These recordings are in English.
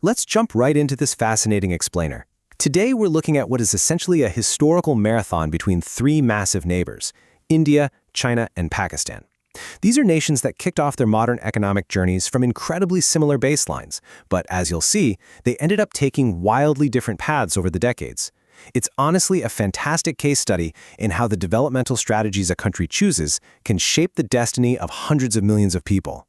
Let's jump right into this fascinating explainer. Today we're looking at what is essentially a historical marathon between three massive neighbors: India, China, and Pakistan. These are nations that kicked off their modern economic journeys from incredibly similar baselines, but as you'll see, they ended up taking wildly different paths over the decades. It's honestly a fantastic case study in how the developmental strategies a country chooses can shape the destiny of hundreds of millions of people.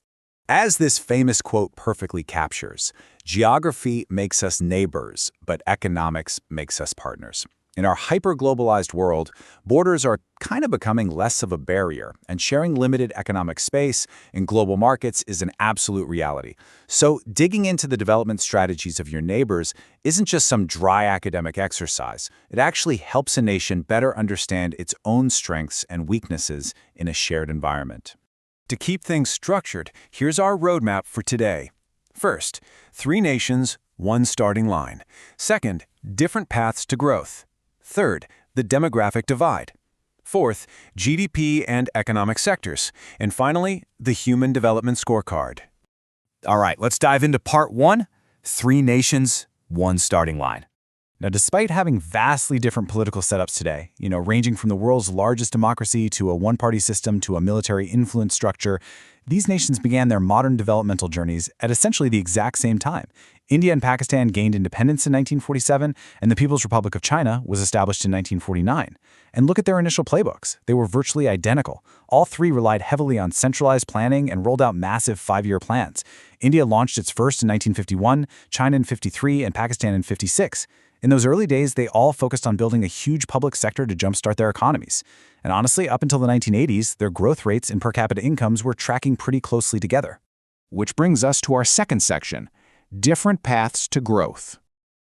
As this famous quote perfectly captures, geography makes us neighbors, but economics makes us partners. In our hyper-globalized world, borders are kind of becoming less of a barrier, and sharing limited economic space in global markets is an absolute reality. So digging into the development strategies of your neighbors isn't just some dry academic exercise. It actually helps a nation better understand its own strengths and weaknesses in a shared environment. To keep things structured, here's our roadmap for today. First, three nations, one starting line. Second, different paths to growth. Third, the demographic divide. Fourth, GDP and economic sectors. And finally, the Human Development Scorecard. All right, let's dive into part one, three nations, one starting line. Now, despite having vastly different political setups today, ranging from the world's largest democracy to a one-party system to a military influence structure, these nations began their modern developmental journeys at essentially the exact same time. India and Pakistan gained independence in 1947, and the People's Republic of China was established in 1949. And look at their initial playbooks. They were virtually identical. All three relied heavily on centralized planning and rolled out massive 5-year plans. India launched its first in 1951, China in 53, and Pakistan in 56. In those early days, they all focused on building a huge public sector to jumpstart their economies. And honestly, up until the 1980s, their growth rates and per capita incomes were tracking pretty closely together. Which brings us to our second section, different paths to growth.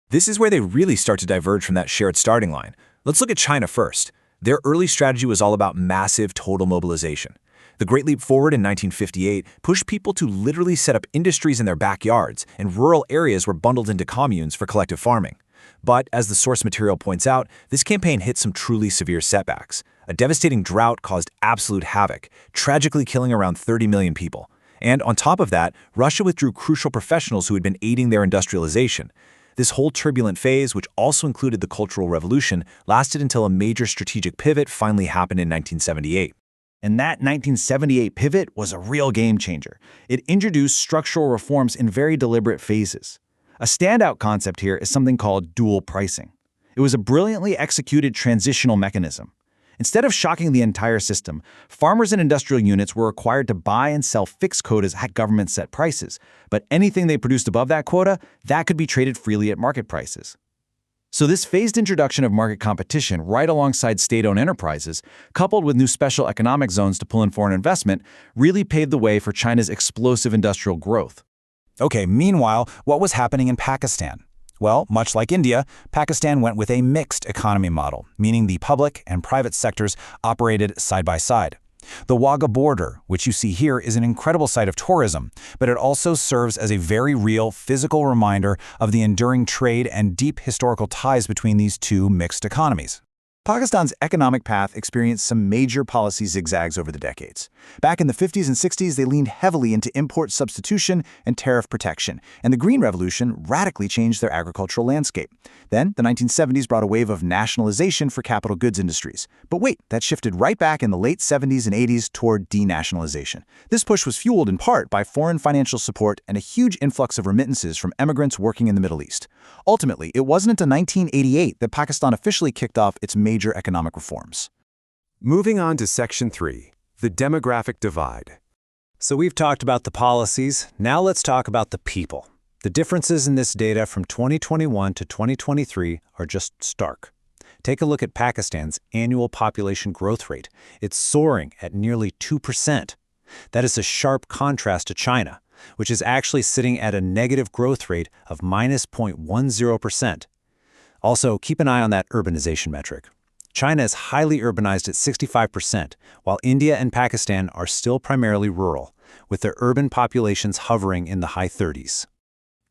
This is where they really start to diverge from that shared starting line. Let's look at China first. Their early strategy was all about massive total mobilization. The Great Leap Forward in 1958 pushed people to literally set up industries in their backyards, and rural areas were bundled into communes for collective farming. But, as the source material points out, this campaign hit some truly severe setbacks. A devastating drought caused absolute havoc, tragically killing around 30 million people. And on top of that, Russia withdrew crucial professionals who had been aiding their industrialization. This whole turbulent phase, which also included the Cultural Revolution, lasted until a major strategic pivot finally happened in 1978. And that 1978 pivot was a real game changer. It introduced structural reforms in very deliberate phases. A standout concept here is something called dual pricing. It was a brilliantly executed transitional mechanism. Instead of shocking the entire system, farmers and industrial units were required to buy and sell fixed quotas at government-set prices, but anything they produced above that quota, that could be traded freely at market prices. So this phased introduction of market competition right alongside state-owned enterprises, coupled with new special economic zones to pull in foreign investment, really paved the way for China's explosive industrial growth. Okay, meanwhile, what was happening in Pakistan? Well, much like India, Pakistan went with a mixed economy model, meaning the public and private sectors operated side by side. The Wagah border, which you see here, is an incredible site of tourism, but it also serves as a very real physical reminder of the enduring trade and deep historical ties between these two mixed economies. Pakistan's economic path experienced some major policy zigzags over the decades. Back in the 50s and 60s, they leaned heavily into import substitution and tariff protection, and the Green Revolution radically changed their agricultural landscape. Then, the 1970s brought a wave of nationalization for capital goods industries. But wait, that shifted right back in the late 70s and 80s toward denationalization. This push was fueled in part by foreign financial support and a huge influx of remittances from immigrants working in the Middle East. Ultimately, it wasn't until 1988 that Pakistan officially kicked off its major economic reforms. Moving on to Section 3, the demographic divide. So we've talked about the policies, now let's talk about the people. The differences in this data from 2021 to 2023 are just stark. Take a look at Pakistan's annual population growth rate. It's soaring at nearly 2%. That is a sharp contrast to China, which is actually sitting at a negative growth rate of minus 0.10%. Also, keep an eye on that urbanization metric. China is highly urbanized at 65%, while India and Pakistan are still primarily rural, with their urban populations hovering in the high 30s.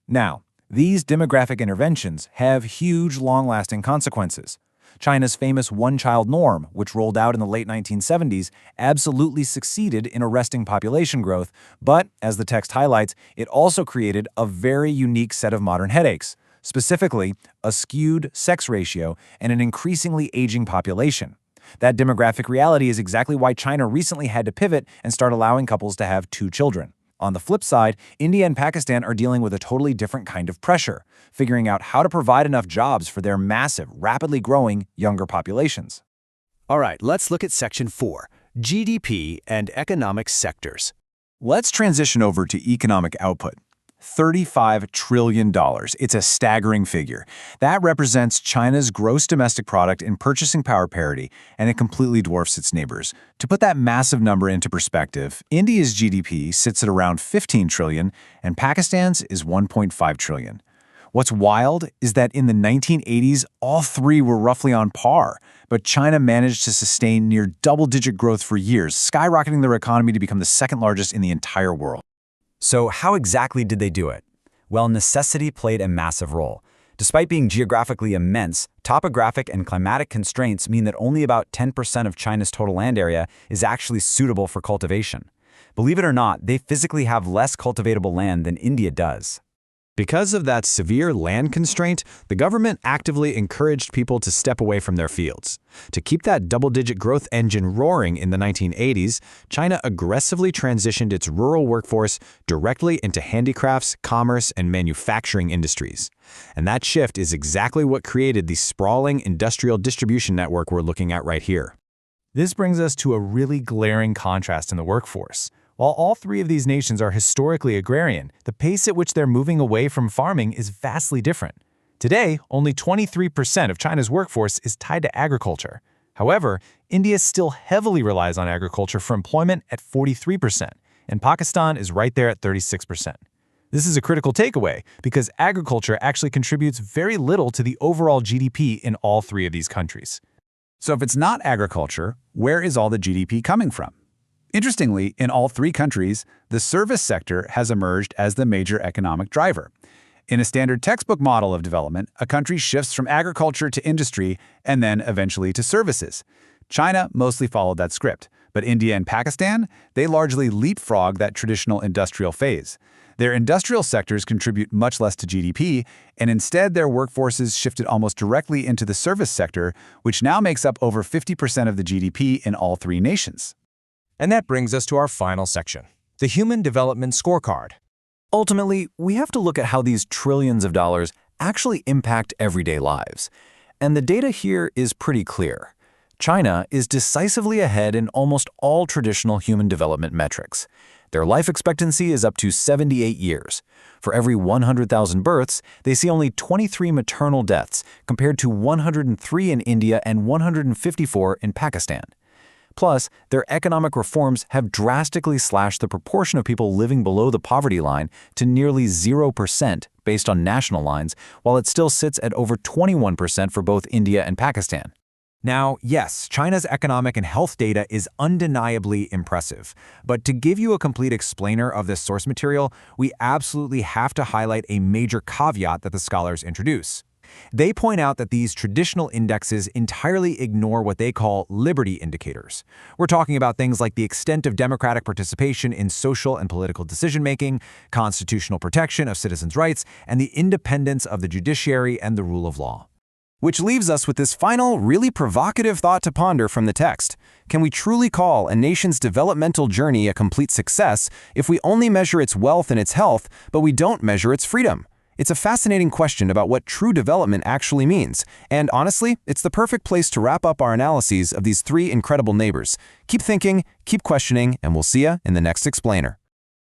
Now, these demographic interventions have huge, long-lasting consequences. China's famous one-child norm, which rolled out in the late 1970s, absolutely succeeded in arresting population growth, but, as the text highlights, it also created a very unique set of modern headaches, specifically a skewed sex ratio and an increasingly aging population. That demographic reality is exactly why China recently had to pivot and start allowing couples to have 2 children. On the flip side, India and Pakistan are dealing with a totally different kind of pressure, figuring out how to provide enough jobs for their massive, rapidly growing younger populations. All right, let's look at Section 4, GDP and economic sectors. Let's transition over to economic output. $35 trillion. It's a staggering figure. That represents China's gross domestic product in purchasing power parity, and it completely dwarfs its neighbors. To put that massive number into perspective, India's GDP sits at around $15 trillion, and Pakistan's is $1.5 trillion. What's wild is that in the 1980s, all three were roughly on par, but China managed to sustain near double-digit growth for years, skyrocketing their economy to become the second largest in the entire world. So how exactly did they do it? Well, necessity played a massive role. Despite being geographically immense, topographic and climatic constraints mean that only about 10% of China's total land area is actually suitable for cultivation. Believe it or not, they physically have less cultivatable land than India does. Because of that severe land constraint, the government actively encouraged people to step away from their fields. To keep that double-digit growth engine roaring in the 1980s, China aggressively transitioned its rural workforce directly into handicrafts, commerce, and manufacturing industries. And that shift is exactly what created the sprawling industrial distribution network we're looking at right here. This brings us to a really glaring contrast in the workforce. While all three of these nations are historically agrarian, the pace at which they're moving away from farming is vastly different. Today, only 23% of China's workforce is tied to agriculture. However, India still heavily relies on agriculture for employment at 43%, and Pakistan is right there at 36%. This is a critical takeaway because agriculture actually contributes very little to the overall GDP in all three of these countries. So if it's not agriculture, where is all the GDP coming from? Interestingly, in all three countries, the service sector has emerged as the major economic driver. In a standard textbook model of development, a country shifts from agriculture to industry and then eventually to services. China mostly followed that script, but India and Pakistan, they largely leapfrog that traditional industrial phase. Their industrial sectors contribute much less to GDP, and instead their workforces shifted almost directly into the service sector, which now makes up over 50% of the GDP in all three nations. And that brings us to our final section, the Human Development Scorecard. Ultimately, we have to look at how these trillions of dollars actually impact everyday lives. And the data here is pretty clear. China is decisively ahead in almost all traditional human development metrics. Their life expectancy is up to 78 years. For every 100,000 births, they see only 23 maternal deaths, compared to 103 in India and 154 in Pakistan. Plus, their economic reforms have drastically slashed the proportion of people living below the poverty line to nearly 0% based on national lines, while it still sits at over 21% for both India and Pakistan. Now, yes, China's economic and health data is undeniably impressive. But to give you a complete explainer of this source material, we absolutely have to highlight a major caveat that the scholars introduce. They point out that these traditional indexes entirely ignore what they call liberty indicators. We're talking about things like the extent of democratic participation in social and political decision-making, constitutional protection of citizens' rights, and the independence of the judiciary and the rule of law. Which leaves us with this final, really provocative thought to ponder from the text. Can we truly call a nation's developmental journey a complete success if we only measure its wealth and its health, but we don't measure its freedom? It's a fascinating question about what true development actually means, and honestly, it's the perfect place to wrap up our analyses of these three incredible neighbors. Keep thinking, keep questioning, and we'll see you in the next explainer.